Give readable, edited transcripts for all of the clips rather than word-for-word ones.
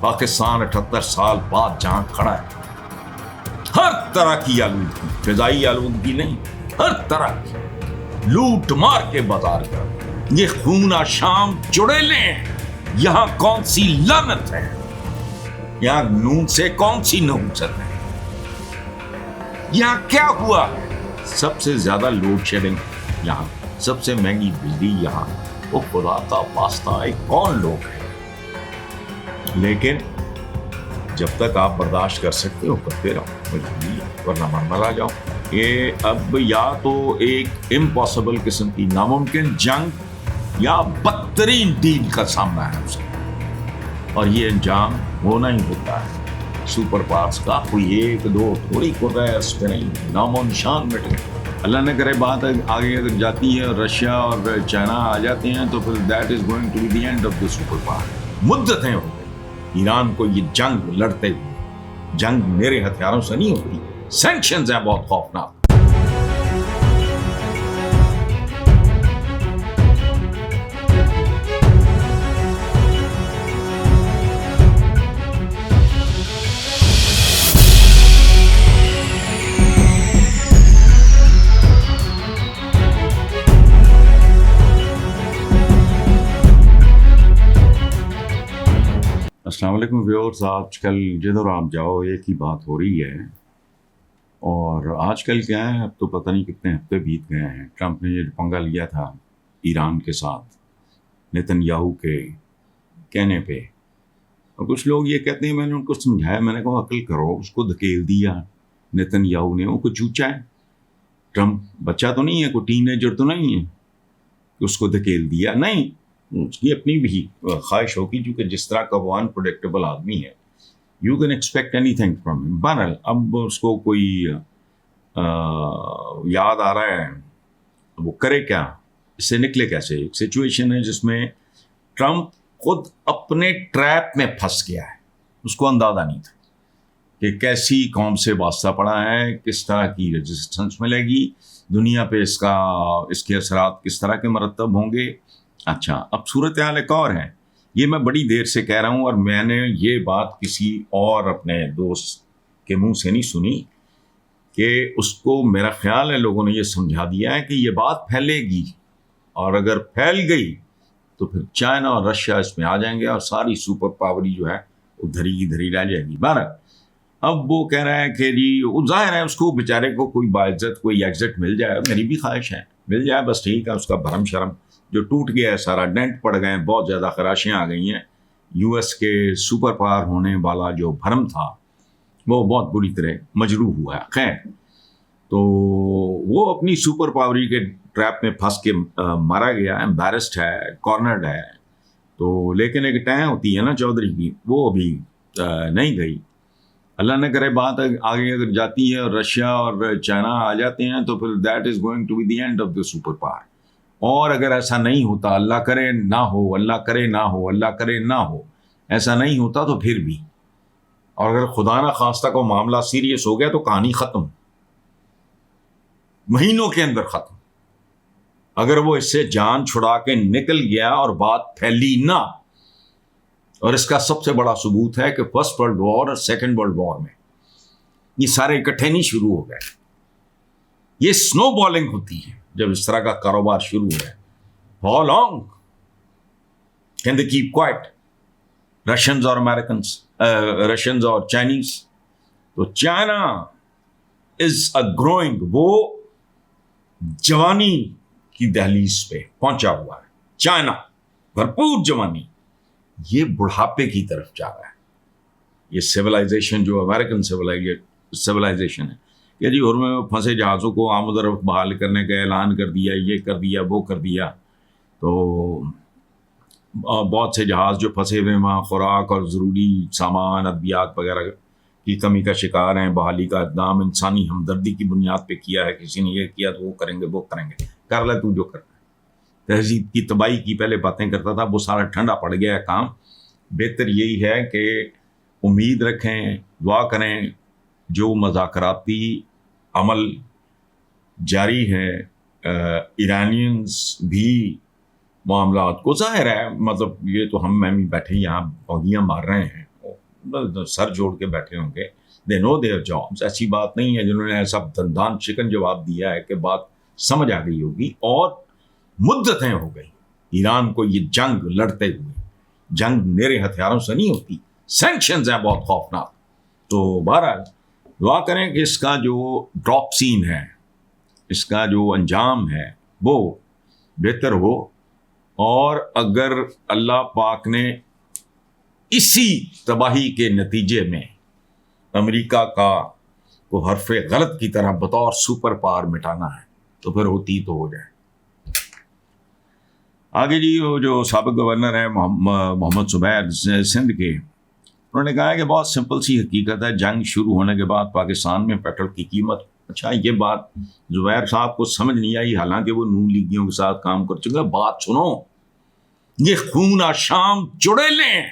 پاکستان 78 سال بعد جہاں کھڑا ہے، ہر طرح کی آلودگی، فضائی آلودگی نہیں، ہر طرح کی لوٹ مار کے بازار کا، یہ خون شام چڑیلے ہیں۔ یہاں کون سی لعنت ہے؟ یہاں نون سے کون سی نحوست ہے؟ یہاں کیا ہوا ہے؟ سب سے زیادہ لوڈ شیڈنگ یہاں، سب سے مہنگی بجلی یہاں۔ وہ خدا کا واسطہ ایک کون لوگ ہے؟ لیکن جب تک آپ برداشت کر سکتے ہو کرتے رہو، ورنہ مرملا جاؤ۔ یہ اب یا تو ایک امپاسبل قسم کی ناممکن جنگ یا بدترین ڈیل کا سامنا ہے اس کا، اور یہ انجام ہونا ہی ہوتا ہے۔ سپر پاورز کا کوئی ایک دو تھوڑی کوتا ہے، اس پہ نہیں، نام و نشان مٹ گئے۔ اللہ نہ کرے بات آگے اگر جاتی ہے اور رشیا اور چائنا آ جاتے ہیں تو پھر that is going to be the end of the super power. مدتیں ہو گئی ایران کو یہ جنگ لڑتے ہوئے۔ جنگ میرے ہتھیاروں سے نہیں ہوتی، سینکشنز ہیں بہت خوفناک۔ السلام علیکم ویورز، آج کل جدھر آپ جاؤ ایک ہی بات ہو رہی ہے، اور آج کل کیا ہے، اب تو پتہ نہیں کتنے ہفتے بیت گئے ہیں، ٹرمپ نے یہ پنگا لیا تھا ایران کے ساتھ نیتن یاہو کے کہنے پہ، اور کچھ لوگ یہ کہتے ہیں، میں نے ان کو سمجھایا، میں نے کہا عقل کرو، اس کو دھکیل دیا نیتن یاہو نے۔ وہ کوئی چوچا ہے، ٹرمپ بچہ تو نہیں ہے، کوئی ٹین ایجر تو نہیں ہے کہ اس کو دھکیل دیا، نہیں، اس کی اپنی بھی خواہش ہوگی، کیونکہ جس طرح کا وہ انپریڈکٹیبل آدمی ہے، you can expect any thing from ہم۔ بہرحال اب اس کو کوئی یاد آ رہا ہے، وہ کرے کیا، اس سے نکلے کیسے؟ ایک سچویشن ہے جس میں ٹرمپ خود اپنے ٹریپ میں پھنس گیا ہے، اس کو اندازہ نہیں تھا کہ کیسی قوم سے واسطہ پڑا ہے، کس طرح کی ریزسٹنس ملے گی دنیا پہ، اس کے اثرات کس طرح کے مرتب ہوں گے۔ اچھا، اب صورتحال ایک اور ہے، یہ میں بڑی دیر سے کہہ رہا ہوں، اور میں نے یہ بات کسی اور اپنے دوست کے منہ سے نہیں سنی کہ اس کو میرا خیال ہے لوگوں نے یہ سمجھا دیا ہے کہ یہ بات پھیلے گی، اور اگر پھیل گئی تو پھر چائنا اور رشیا اس میں آ جائیں گے، اور ساری سپر پاوری جو ہے وہ دھری کی دھری رہ جائے گی۔ بہرحال اب وہ کہہ رہا ہے کہ جی، وہ ظاہر ہے اس کو بیچارے کو کوئی باعزت کوئی ایگزٹ مل جائے، میری بھی خواہش ہے مل جائے، بس ٹھیک ہے، اس کا بھرم شرم جو ٹوٹ گیا ہے سارا، ڈینٹ پڑ گئے ہیں، بہت زیادہ خراشیاں آ گئی ہیں، یو ایس کے سپر پاور ہونے والا جو بھرم تھا وہ بہت بری طرح مجروح ہوا ہے۔ خیر، تو وہ اپنی سپر پاوری کے ٹریپ میں پھنس کے مارا گیا، امبیرسڈ ہے، کارنرڈ ہے، تو لیکن ایک ٹائم ہوتی ہے نا چودھری کی، وہ ابھی نہیں گئی۔ اللہ نہ کرے بات آگے اگر جاتی ہے اور رشیا اور چائنا آ جاتے ہیں تو پھر that is going to be the end of the super power. اور اگر ایسا نہیں ہوتا، اللہ کرے نہ ہو، اللہ کرے نہ ہو، اللہ کرے نہ ہو، ایسا نہیں ہوتا تو پھر بھی، اور اگر خدا نہ خواستہ کو معاملہ سیریس ہو گیا تو کہانی ختم، مہینوں کے اندر ختم۔ اگر وہ اس سے جان چھڑا کے نکل گیا اور بات پھیلی نہ، اور اس کا سب سے بڑا ثبوت ہے کہ فرسٹ ورلڈ وار اور سیکنڈ ورلڈ وار میں یہ سارے اکٹھے نہیں شروع ہو گئے، یہ سنو بالنگ ہوتی ہے جب اس طرح کا کاروبار شروع ہے۔ How long can they keep quiet? Russians اور امریکنز، رشینز اور چائنیز، تو چائنا از اے گروئنگ، وہ جوانی کی دہلیز پہ پہنچا ہوا ہے، چائنا بھرپور جوانی، یہ بڑھاپے کی طرف جا رہا ہے۔ یہ سیولائزیشن جو امریکن سیولائزیشن ہے کہ جی، اور میں پھنسے جہازوں کو آمد و رفت بحال کرنے کا اعلان کر دیا، یہ کر دیا، وہ کر دیا، تو بہت سے جہاز جو پھنسے ہوئے وہاں خوراک اور ضروری سامان ادویات وغیرہ کی کمی کا شکار ہیں۔ بحالی کا اقدام انسانی ہمدردی کی بنیاد پہ کیا ہے، کسی نے یہ کیا تو وہ کریں گے، وہ کریں گے، کر لے تو جو کرنا ہے۔ تہذیب کی تباہی کی پہلے باتیں کرتا تھا، وہ سارا ٹھنڈا پڑ گیا ہے کام۔ بہتر یہی ہے کہ امید رکھیں، دعا کریں، جو مذاکراتی عمل جاری ہے، ایرانینز بھی معاملات کو، ظاہر ہے، مطلب یہ تو ہم میں بھی بیٹھے یہاں بوگیاں مار رہے ہیں، سر جوڑ کے بیٹھے ہوں گے, دے نو دیئر جابس. ایسی بات نہیں ہے جنہوں نے ایسا دندان شکن جواب دیا ہے کہ بات سمجھ آ گئی ہوگی. اور مدتیں ہو گئی ایران کو یہ جنگ لڑتے ہوئے. جنگ میرے ہتھیاروں سے نہیں ہوتی, سینکشنز ہیں بہت خوفناک. تو بہرحال دعا کریں کہ اس کا جو ڈراپ سین ہے, اس کا جو انجام ہے وہ بہتر ہو. اور اگر اللہ پاک نے اسی تباہی کے نتیجے میں امریکہ کو حرف غلط کی طرح بطور سپر پاور مٹانا ہے تو پھر ہوتی تو ہو جائے. آگے جی وہ جو سابق گورنر ہے محمد زبیر سندھ کے, انہوں نے کہا ہے کہ بہت سمپل سی حقیقت ہے, جنگ شروع ہونے کے بعد پاکستان میں پیٹرول کی قیمت. اچھا یہ بات زبیر صاحب کو سمجھ نہیں آئی, حالانکہ وہ نون لیگیوں کے ساتھ کام کر چکے. بات سنو, یہ خون آشام جڑے لیں.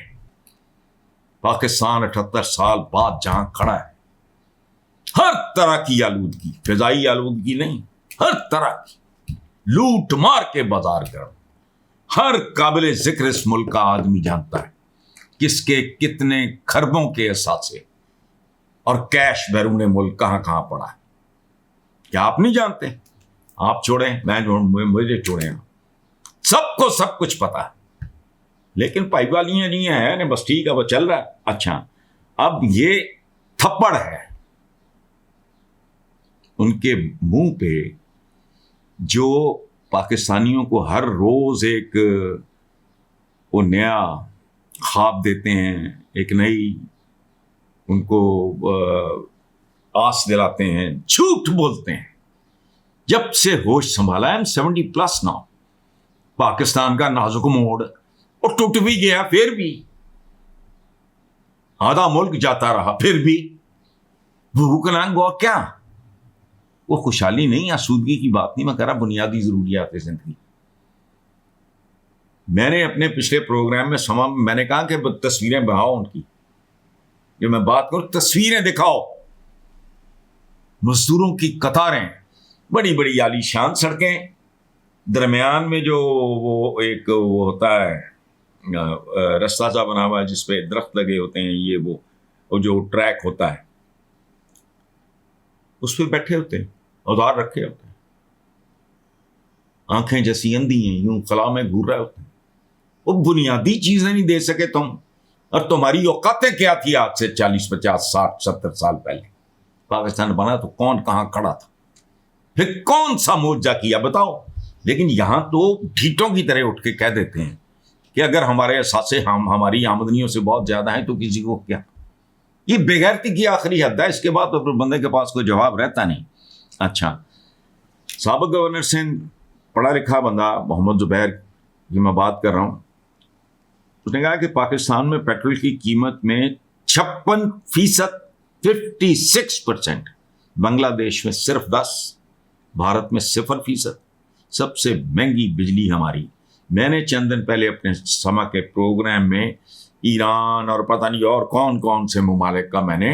پاکستان 78 سال بعد جہاں کھڑا ہے, ہر طرح کی آلودگی, فضائی آلودگی نہیں, ہر طرح کی لوٹ مار کے بازار گرم. ہر قابل ذکر اس ملک کا آدمی جانتا ہے کس کے کتنے خربوں کے اثاثے اور کیش بیرون ملک کہاں کہاں پڑا ہے. کیا آپ نہیں جانتے؟ آپ چھوڑیں, مجھے چھوڑیں, سب کو سب کچھ پتا ہے. لیکن پائی والیاں نہیں ہیں, بس ٹھیک ہے وہ چل رہا ہے. اچھا اب یہ تھپڑ ہے ان کے منہ پہ جو پاکستانیوں کو ہر روز ایک وہ نیا خواب دیتے ہیں, ایک نئی ان کو آس دلاتے ہیں, جھوٹ بولتے ہیں. جب سے ہوش سنبھالا ہے 70+ ناؤ, پاکستان کا نازک موڑ اور ٹوٹ بھی گیا, پھر بھی آدھا ملک جاتا رہا, پھر بھی بھوک ننگ اور کیا. وہ خوشحالی نہیں, آسودگی کی بات نہیں, میں کہہ رہا بنیادی ضروریات زندگی. میں نے اپنے پچھلے پروگرام میں نے کہا کہ تصویریں بناؤ ان کی. جو میں بات کروں تصویریں دکھاؤ, مزدوروں کی قطاریں, بڑی بڑی عالی شان سڑکیں, درمیان میں جو وہ ایک وہ ہوتا ہے رستہ سا بنا ہوا ہے جس پہ درخت لگے ہوتے ہیں, یہ وہ جو ٹریک ہوتا ہے اس پہ بیٹھے ہوتے ہیں, اوزار رکھے ہوتے ہیں, آنکھیں جیسی اندھی ہیں, یوں خلا میں گھور رہے ہوتے ہیں. وہ بنیادی چیزیں نہیں دے سکے تم, اور تمہاری اوقاتیں کیا تھی آج سے 40 50 60 70 سال پہلے. پاکستان بنا تو کون کہاں کھڑا تھا, پھر کون سا معجزہ کیا بتاؤ. لیکن یہاں تو ڈھیٹوں کی طرح اٹھ کے کہہ دیتے ہیں کہ اگر ہمارے اثاثے ہماری آمدنیوں سے بہت زیادہ ہیں تو کسی کو کیا. یہ بےغیرتی کی آخری حد ہے, اس کے بعد تو پھر بندے کے پاس کوئی جواب رہتا نہیں. اچھا سابق گورنر سندھ پڑھا لکھا بندہ محمد زبیر کی میں بات کر رہا ہوں, اس نے کہا کہ پاکستان میں پیٹرول کی قیمت میں 56%, 56%, بنگلہ دیش میں صرف 10%, بھارت میں 0%. سب سے مہنگی بجلی ہماری. میں نے چند دن پہلے اپنے سما کے پروگرام میں ایران اور پتہ نہیں اور کون کون سے ممالک کا میں نے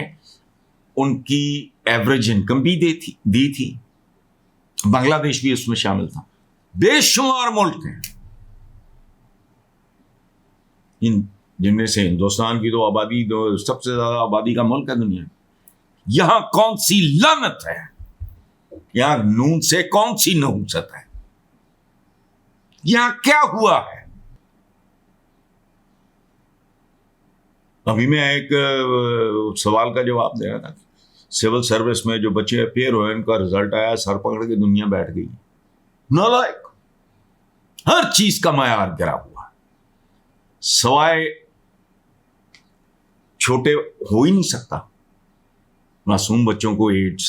ان کی ایوریج انکم بھی دی تھی. بنگلہ دیش بھی اس میں شامل تھا. بے شمار ملک ہیں جن میں سے ہندوستان کی تو آبادی سب سے زیادہ آبادی کا ملک ہے دنیا میں. یہاں کون سی لعنت ہے, یہاں نون سے کون سی نحوست ہے, یہاں کیا ہوا ہے. ابھی میں ایک سوال کا جواب دے رہا تھا. سول سروس میں جو بچے اپیئر ہوئے ان کا رزلٹ آیا, سر پکڑ کے دنیا بیٹھ گئی. نالائق, ہر چیز کا معیار گرا ہوا, سوائے چھوٹے ہو ہی نہیں سکتا. معصوم بچوں کو ایڈز,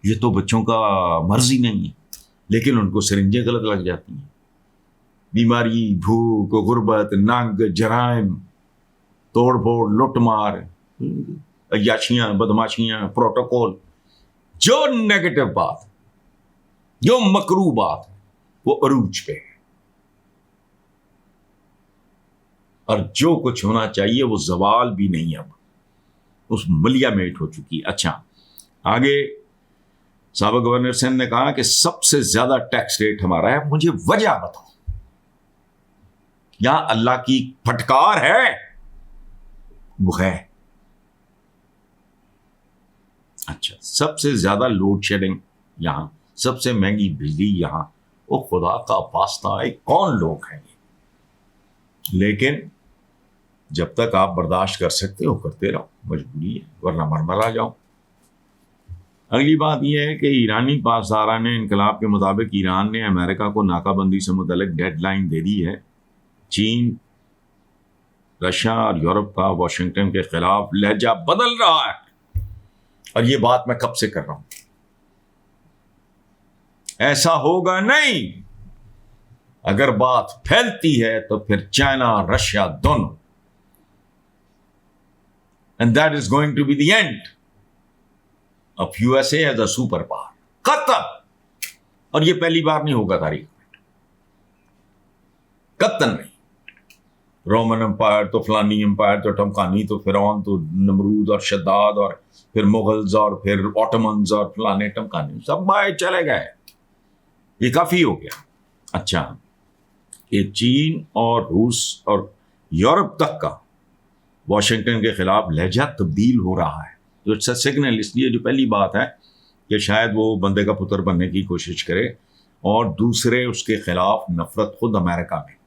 یہ تو بچوں کا مرض ہی نہیں ہے, لیکن ان کو سرنجیں غلط لگ جاتی ہیں. بیماری, بھوک, غربت, ننگ, جرائم, توڑ پھوڑ, لٹ مار, عیاشیاں, بدماشیاں, پروٹوکول, جو نیگیٹو بات, جو مکروہ بات وہ عروج پہ ہے, اور جو کچھ ہونا چاہیے وہ زوال بھی نہیں, اب اس ملیا میٹ ہو چکی. اچھا آگے سابق گورنر سندھ نے کہا کہ سب سے زیادہ ٹیکس ریٹ ہمارا ہے. مجھے وجہ بتاؤ. یہاں اللہ کی پھٹکار ہے, وہ ہے. اچھا, سب سے زیادہ لوڈ شیڈنگ یہاں, سب سے مہنگی بجلی یہاں, وہ خدا کا واسطہ ہے کون لوگ ہیں یہ؟ لیکن جب تک آپ برداشت کر سکتے ہو کرتے رہو, مجبوری ہے, ورنہ مرمرا جاؤ. اگلی بات یہ ہے کہ ایرانی پاسداران انقلاب کے مطابق ایران نے امریکہ کو ناکہ بندی سے متعلق ڈیڈ لائن دے دی ہے. چین, رشیا اور یورپ کا واشنگٹن کے خلاف لہجہ بدل رہا ہے, اور یہ بات میں کب سے کر رہا ہوں. ایسا ہوگا نہیں. اگر بات پھیلتی ہے تو پھر چائنا اور رشیا دونوں, and that is going to be the end of USA as a super power. قطر. اور یہ پہلی بار نہیں ہوگا تاریخ میں, قطر نہیں. رومن امپائر تو فلانی امپائر تو ٹمکانی تو فرعون تو نمرود اور شداد اور پھر مغلز اور پھر آٹومنز اور فلانے ٹمکانی سب بائے چلے گئے. یہ کافی ہو گیا. اچھا, کہ چین اور روس اور یورپ تک کا واشنگٹن کے خلاف لہجہ تبدیل ہو رہا ہے, تو اٹس اے سگنل. اس لیے جو پہلی بات ہے کہ شاید وہ بندے کا پتر بننے کی کوشش کرے, اور دوسرے اس کے خلاف نفرت خود امریکہ میں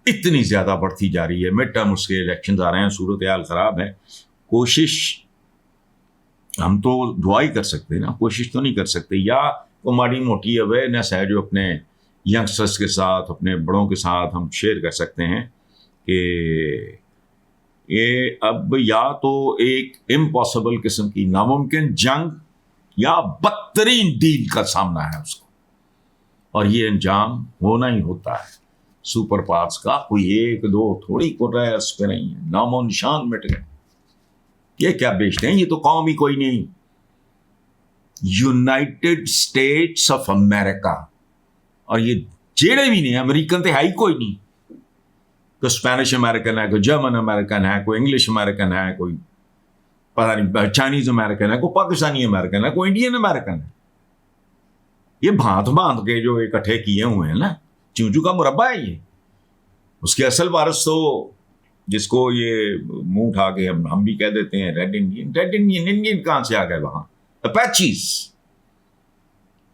اتنی زیادہ بڑھتی جا رہی ہے. مڈ ٹرم اس کے الیکشنز آ رہے ہیں, صورتحال خراب ہے. کوشش ہم تو دعا ہی کر سکتے ہیں نا, کوشش تو نہیں کر سکتے. یا وہ ماڑی موٹی اویئرنیس ہے جو اپنے ینگسٹرس کے ساتھ, اپنے بڑوں کے ساتھ ہم شیئر کر سکتے ہیں کہ یہ اب یا تو ایک امپاسبل قسم کی ناممکن جنگ یا بدترین ڈیل کا سامنا ہے اس کو, اور یہ انجام ہونا ہی ہوتا ہے. سپر پاورز کا کوئی ایک دو تھوڑی کو رہا ہے, اس پہ نہیں ہے, نام و نشان مٹ گئے. یہ کیا بیچتے ہیں, یہ تو قوم ہی کوئی نہیں. یونائٹڈ اسٹیٹس آف امریکہ, اور یہ جیڑے بھی نہیں, امریکن تو ہے ہی کوئی نہیں. کوئی اسپینش امریکن ہے, کوئی جرمن امریکن ہے, کوئی انگلش امریکن ہے, کوئی پتہ نہیں چائنیز امریکن ہے, کوئی پاکستانی امریکن ہے, کوئی انڈین امریکن ہے. یہ بھانت بھانت کے جو اکٹھے کیے ہوئے ہیں نا, چونچو کا مربع ہے یہ. اس کے اصل وارث تو جس کو یہ منہ اٹھا کے ہم بھی کہہ دیتے ہیں red Indian. Red Indian Indian کہاں سے آ گئے وہاں؟ اپیچیز.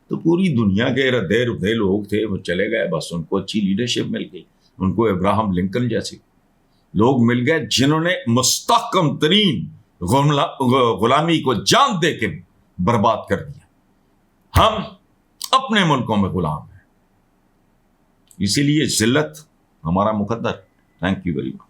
تو پوری دنیا کے ردے لوگ تھے, وہ چلے گئے, بس ان کو اچھی لیڈرشپ مل گئی. ان کو ابراہم لنکن جیسے لوگ مل گئے جنہوں نے مستحکم ترین غلامی کو جان دے کے برباد کر دیا. ہم اپنے ملکوں میں غلام ہیں, اسی لیے ذلت ہمارا مقدر. Thank you very much.